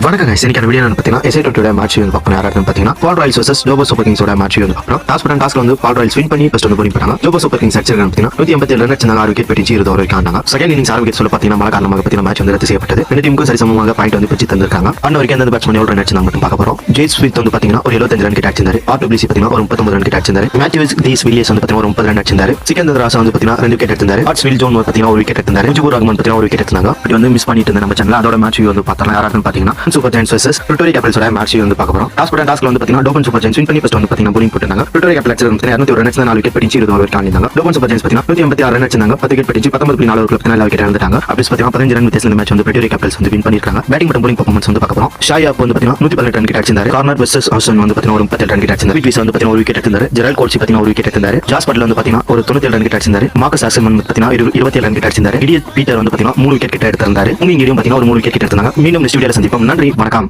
வணக்கம் guys. இன்னைக்கு video பார்த்தீங்கன்னா SA20 மேட்ச் வந்து பார்ப்போம். யாராவது பார்த்தீங்கன்னா பால் ராயல்ஸ் vs ஜோபோ சூப்பர் கிங்ஸோட மேட்ச் வந்து பார்ப்போம். டாஸ்ல வந்து பால் ராயல்ஸ் வின் பண்ணி ஃபர்ஸ்ட் வந்து போலிங் பண்ணாங்க. ஜோபோ சூப்பர் கிங்ஸ் அடிச்சிருக்காங்க பார்த்தீங்கன்னா 187 ரன் அடிச்சாங்க. 6 விக்கெட் பெட்டி 0 ஓவர் வரைக்கும் செகண்ட் இன்னிங்ஸ் 6 விக்கெட் சொல்ல பார்த்தீங்கன்னா மழை காரணமாக பார்த்தீங்கன்னா மேட்ச் வந்து ரத்து செய்யப்பட்டது. ரெண்டு டீமுக்கும் சரிசமமாக பாயிண்ட் வந்து பிரிச்சு தந்திருக்காங்க. அண்ணன் வரைக்கும் அந்த பேட்ஸ்மேன் எவ்வளவு ரன் அடிச்சாங்க மட்டும் பார்க்க போறோம். ஜேஸ் ஸ்மித் வந்து பார்த்தீங்கன்னா ஒரு 75 ரன் கிட்ட அடிச்சிருந்தாரு. RWC பார்த்தீங்கன்னா ஒரு 39 ரன் கிட்ட அடிச்சிருந்தாரு. மேத்யூஸ் டீஸ் வில்லியர்ஸ் வந்து பார்த்தீங்கன்னா ஒரு 30 ரன் அடிச்சிருந்தாரு. சிக்கந்தர் ராசா வந்து பார்த்தீங்கன்னா 2 விக்கெட் எடுத்தாரு. ஆர்ட்ஸ்வில் ஜோன் வந்து பார்த்தீங்கன்னா ஒரு விக்கெட் எடுத்தாரு. முஜிபுர் ரஹ்மான் பார்த்தீங்கன்னா ஒரு விக்கெட் எடுத்தாங்க. அப்படி வந்து மிஸ் பண்ணிட்டு இருந்த நம்ம சேனல் அதோட மேட்ச் வந்து பார்த்தலாம். யாராவது பார்த்தீங்கன்னா சூப்பர் ஜெயின்ஸ் vs விக்டோரியா கேபிட்டல்ஸோட மேட்ச் வந்து பார்க்க போறோம். டாஸ்ல வந்து பார்த்தீங்கன்னா டோபன் சூப்பர் ஜெயின்ஸ் வின் பண்ணி ஃபர்ஸ்ட் வந்து பார்த்தீங்கன்னா bowling போட்டாங்க. விக்டோரியா கேபிட்டல்ஸ் வந்து 201 ரன் அடிச்சாங்க. 4 விக்கெட் பெட்டி 0 ஓவர் வரைக்கும் ஆடினாங்க. டோபன் சூப்பர் ஜெயின்ஸ் பார்த்தீங்கன்னா 186 ரன் அடிச்சாங்க. 10 விக்கெட் பெட்டி 19.4 ஓவருக்கு 4 விக்கெட் எடுத்தாங்க. அப்படி பார்த்தீங்கன்னா 15 ரன் வித்தியாசத்துல மேட்ச் வந்து விக்டோரியா கேபிட்டல்ஸ் வந்து வின் பண்ணிருக்காங்க. பேட்டிங் மற்றும் bowling பெர்ஃபார்மன்ஸ் வந்து பார்க்க போறோம். ஷாயாப் வந்து பார்த்தீங்கன்னா 118 ரன் கிட்ட அடிச்சாரு. கார்னர் vs ஆஸ்டன் வந்து பார்த்தீங்கன்னா ஒரு 37 ரன் கிட்ட அடிச்சாரு. விட்விஸ் வந்து பார்த்தீங்கன்னா ஒரு விக்கெட் எடுத்தாரு. ஜெரால்ட் கோட்சி பார்த்தீங்கன்னா ஒரு விக்கெட் எடுத்தாரு. ஜாஸ் பட்லர் வந்து பார்த்தீங்கன்னா ஒரு 97 ரன் கிட்ட அடிச்சாரு. மார்க்கஸ் ஆக்சன் வந்து பார்த்தீங்கன்னா 27 ரன் கிட்ட அடிச்சாரு. இடியட் பீட்டர் வந்து பார்த்தீங்கன்னா 3 விக்கெட் கிட்ட எடுத்தாரு. இங்கேயும் பார்த்தீங்கன்னா ஒரு 3 விக்கெட் கிட்ட எடுத்தாங்க. மீண்டும் நெக்ஸ்ட் வீடியோல சந்திப்போம். நன்றி, வணக்கம்.